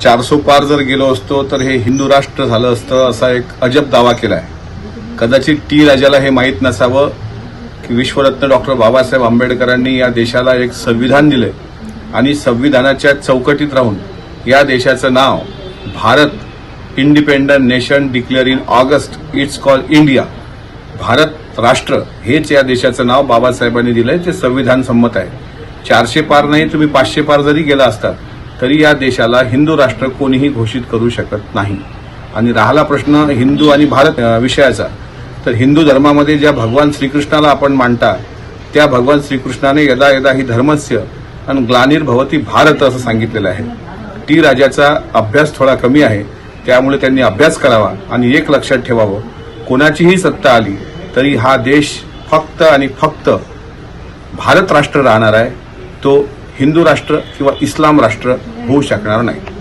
400 पार जर गेलो असतो तर हे हिंदू राष्ट्र झालं असतं असा एक अजब दावा केलाय। कदाचित टी राजाला हे माहीत नसावं की विश्वरत्न डॉक्टर बाबासाहेब आंबेडकरांनी या देशाला एक संविधान दिले आणि संविधानाच्या चौकटीत राहून या देशाचं नाव Bharat independent nation declare in August it's call India. Bharat राष्ट्र हेच या देशाचं नाव बाबासाहेबांनी दिलंय, जे संविधान संमत आहे। 400 पार नाही, तुम्ही 500 पार जरी गेला असतात तरी या देशाला हिंदू राष्ट्र कोणीही घोषित करू शकत नाही। आणि राहिला प्रश्न हिंदू आणि भारत विषयाचा, तर हिंदू धर्मामध्ये ज्या भगवान श्रीकृष्णाला आपण मानता त्या भगवान श्रीकृष्णाने यदा यदा ही धर्मस्य आणि ग्लानिर्भवती भारत असं सांगितलेलं आहे। टी राजाचा अभ्यास थोडा कमी आहे, त्यामुळे त्यांनी अभ्यास करावा आणि एक लक्षात ठेवावं, कोणाचीही सत्ता आली तरी हा देश फक्त आणि फक्त भारत राष्ट्र राहणार आहे, तो हिंदू राष्ट्र किंवा इस्लाम राष्ट्र होऊ शकणार नाही।